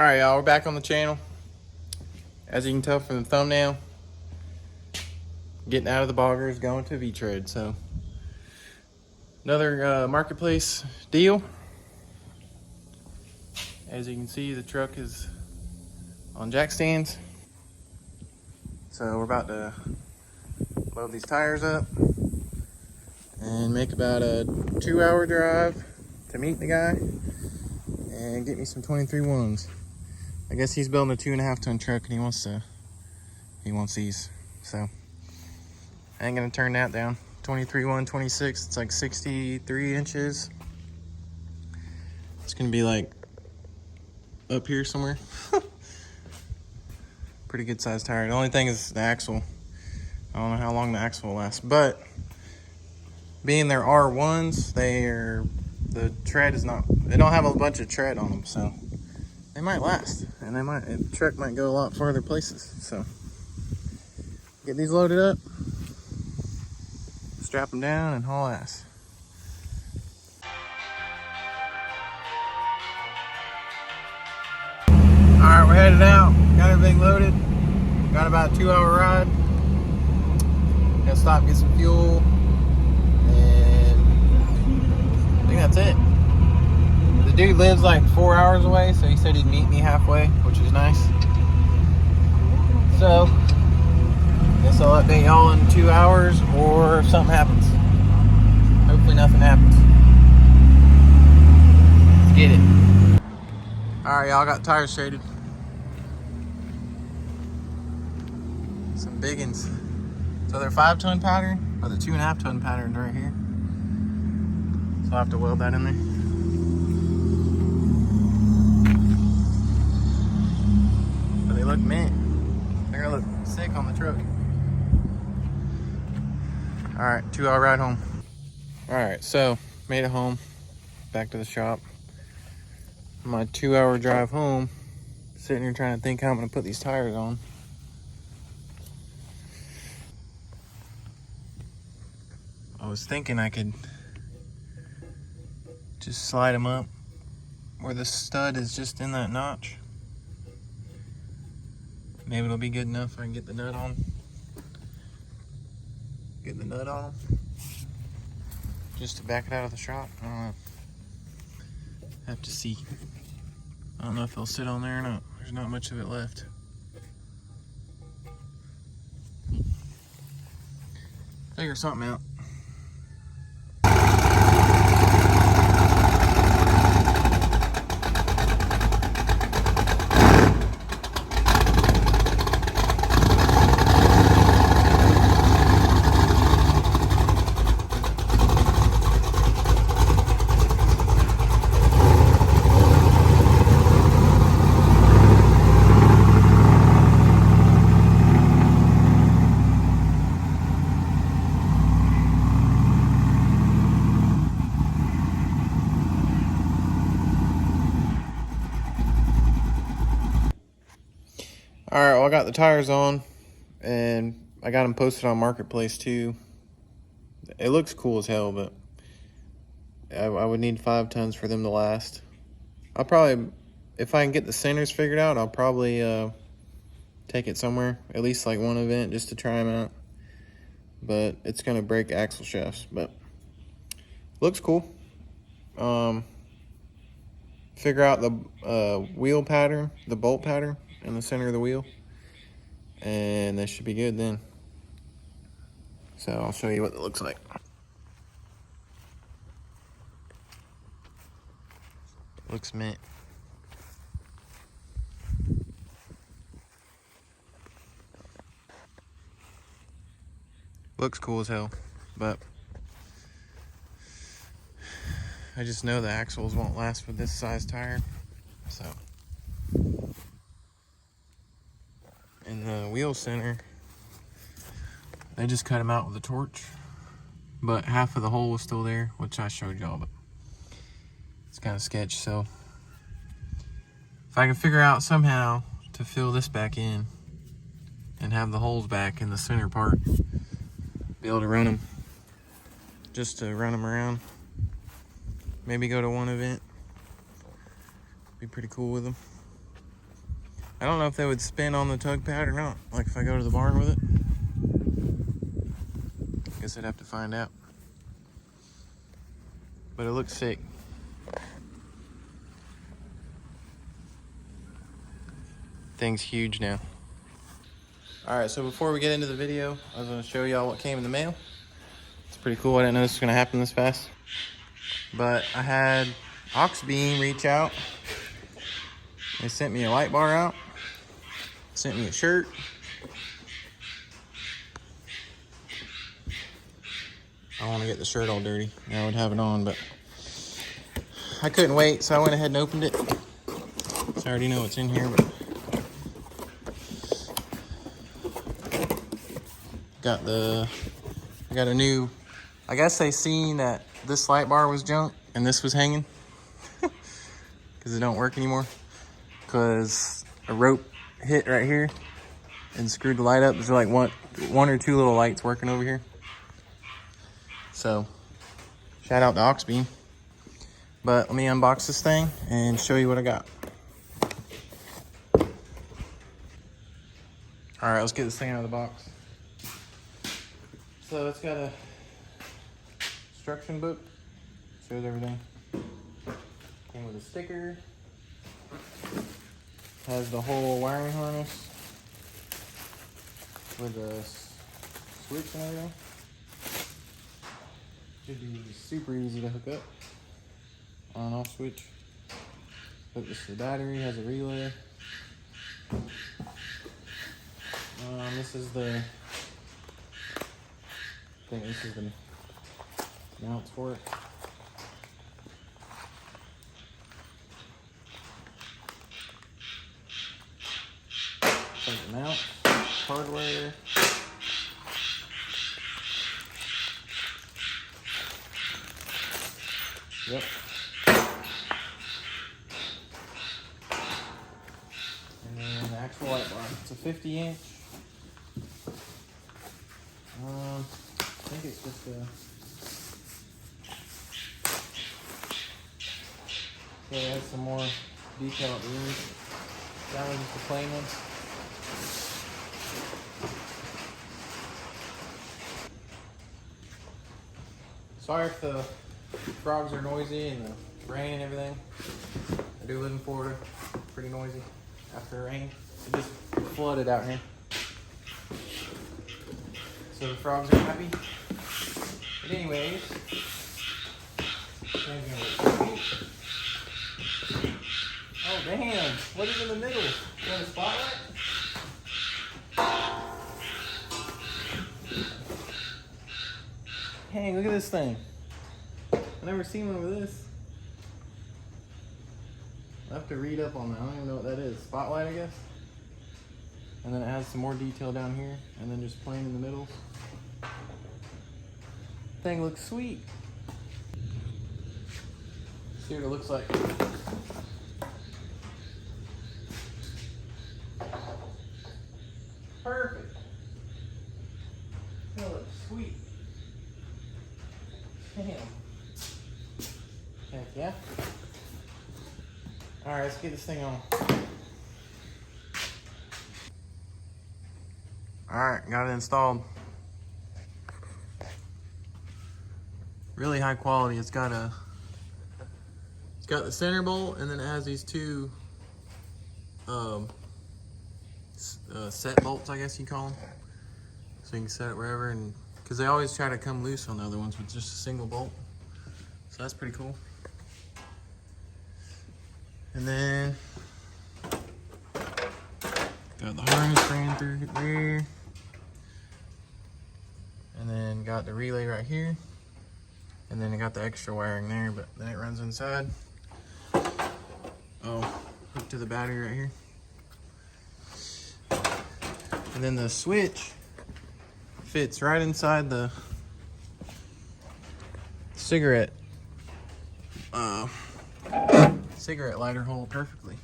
Alright, y'all, we're back on the channel. As you can tell from the thumbnail, getting out of the boggers, going to V-Tread. So, another marketplace deal. As you can see, the truck is on jack stands. So, we're about to load these tires up and make about a 2-hour drive to meet the guy and get me some 23 ones. I guess he's building a 2.5 ton truck and he wants these. So I ain't gonna turn that down. 23 126, it's like 63 inches. It's gonna be like up here somewhere. Pretty good sized tire. The only thing is the axle. I don't know how long the axle will last, but being they're R1s, the tread is not, they don't have a bunch of tread on them, so they might last, and the truck might go a lot farther places. So get these loaded up, strap them down, and haul ass. All right, we're headed out. Got everything loaded. Got about a 2-hour ride. Gonna stop, get some fuel, and I think that's it. The dude lives like 4 hours away, so he said he'd meet me halfway, which is nice. So, guess I'll update y'all in 2 hours, or if something happens. Hopefully nothing happens. Let's get it. Alright, y'all, got tires traded. Some biggins. So they're 5-ton pattern, or the 2.5-ton pattern right here. So I'll have to weld that in there. But they look mint. They're gonna look sick on the truck. Alright, 2-hour ride home. Alright, so made it home. Back to the shop. My 2-hour drive home. Sitting here trying to think how I'm gonna put these tires on. I was thinking I could just slide them up where the stud is just in that notch. Maybe it'll be good enough if I can get the nut on. Get the nut on just to back it out of the shop. I don't know. Have to see. I don't know if they'll sit on there or not. There's not much of it left. Figure something out. All right, well, I got the tires on, and I got them posted on Marketplace too. It looks cool as hell, but I would need 5 tons for them to last. I'll probably, if I can get the centers figured out, I'll probably take it somewhere, at least like one event, just to try them out. But it's gonna break axle shafts, but looks cool. Figure out the wheel pattern, the bolt pattern in the center of the wheel, and that should be good then. So I'll show you what it looks like. Looks mint. Looks cool as hell, but I just know the axles won't last with this size tire. So, in the wheel center, they just cut them out with a torch, but half of the hole was still there, which I showed y'all, but it's kind of sketch. So if I can figure out somehow to fill this back in and have the holes back in the center part, be able to run them, just to run them around, maybe go to one event, be pretty cool with them. I don't know if they would spin on the tug pad or not. Like if I go to the barn with it. Guess I'd have to find out. But it looks sick. Thing's huge now. Alright, so before we get into the video, I was going to show y'all what came in the mail. It's pretty cool. I didn't know this was going to happen this fast. But I had Aux Beam reach out. They sent me a light bar out. Sent me a shirt. I don't want to get the shirt all dirty. I would have it on, but I couldn't wait, so I went ahead and opened it. So I already know what's in here, but I got a new, I guess they seen that this light bar was junk and this was hanging because it don't work anymore because a rope hit right here and screwed the light up. There's like one or two little lights working over here. So shout out to Aux Beam. But let me unbox this thing and show you what I got. All right, let's get this thing out of the box. So it's got a instruction book, shows everything. Came with a sticker. Has the whole wiring harness with a switch and everything. Should be super easy to hook up. On and off switch. Hook this to the battery, has a relay. This is the, I think this is the mounts for it. Like the mount, hardware. Yep. And then the actual light bar. It's a 50-inch. I think it's just a. So it has some more detail at the end. That one's just a plain one. Sorry if the frogs are noisy and the rain and everything. I do live in Florida. Pretty noisy after rain. It just flooded out here. So the frogs are happy. But anyways, oh damn, what is in the middle? Is that a spotlight? Dang, look at this thing. I've never seen one with this. I'll have to read up on that. I don't even know what that is. Spotlight, I guess. And then it has some more detail down here, and then just plain in the middle. Thing looks sweet. See what it looks like. Perfect. That looks sweet. Damn. Heck yeah. Alright, let's get this thing on. Alright, got it installed. Really high quality. It's got the center bolt, and then it has these two set bolts, I guess you call them. So you can set it wherever, and because they always try to come loose on the other ones with just a single bolt. So that's pretty cool. And then got the harness ran through there. And then got the relay right here. And then I got the extra wiring there, but then it runs inside. Oh, hooked to the battery right here. And then the switch fits right inside the cigarette lighter hole perfectly.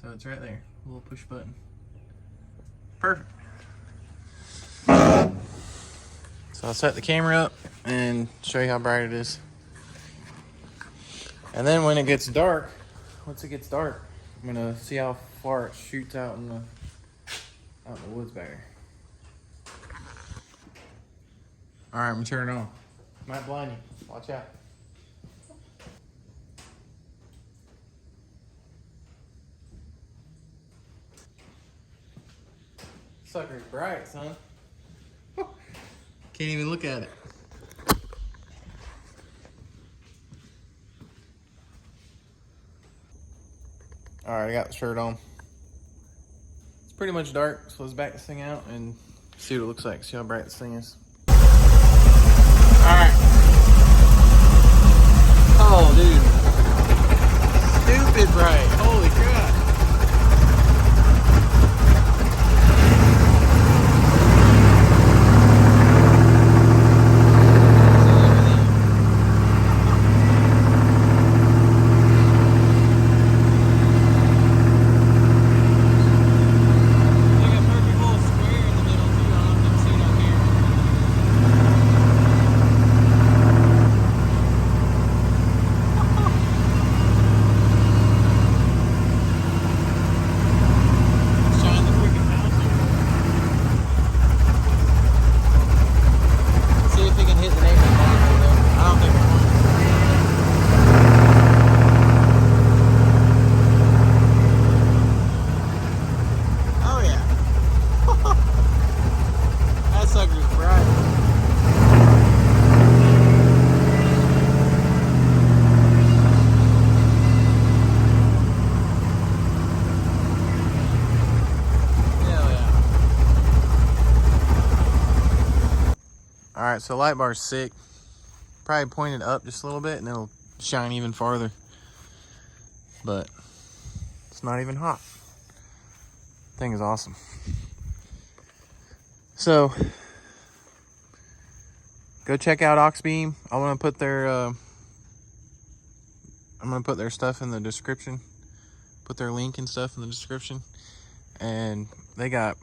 So it's right there, a little push button. Perfect. So I'll set the camera up and show you how bright it is. And then when it gets dark, once it gets dark, I'm gonna see how far it shoots out in the woods back there. All right, I'm gonna turn it on. Might blind you. Watch out. Sucker's bright, son. Can't even look at it. All right, I got the shirt on. It's pretty much dark, so let's back this thing out and see what it looks like. See how bright this thing is. All right. Oh, dude. Stupid bright. Holy crap. All right, so light bar's sick. Probably point it up just a little bit and it'll shine even farther. But it's not even hot. Thing is awesome. So go check out Aux Beam. I'm gonna put their stuff in the description. Put their link and stuff in the description. And they got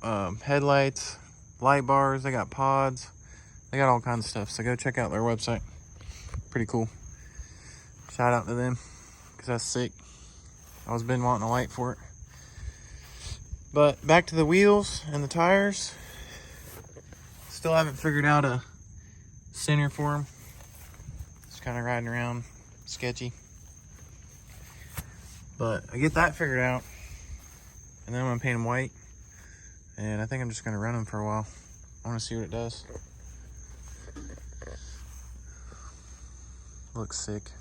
headlights, light bars, they got pods, they got all kinds of stuff. So go check out their website. Pretty cool. Shout out to them, because that's sick. I was been wanting a light for it. But back to the wheels and the tires. Still haven't figured out a center for them. Just kind of riding around sketchy. But I get that figured out. And then I'm gonna paint them white. And I think I'm just gonna run them for a while. I wanna see what it does. Looks sick.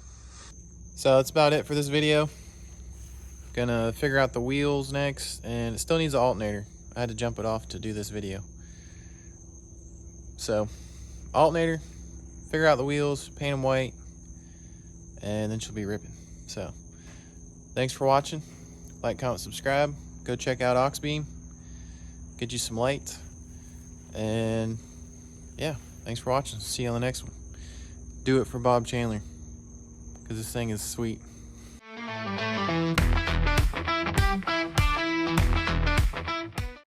So that's about it for this video. Gonna figure out the wheels next, and it still needs an alternator. I had to jump it off to do this video. So, alternator, figure out the wheels, paint them white, and then she'll be ripping. So, thanks for watching. Like, comment, subscribe. Go check out Aux Beam. Get you some lights. And yeah, thanks for watching. See you on the next one. Do it for Bob Chandler, because this thing is sweet.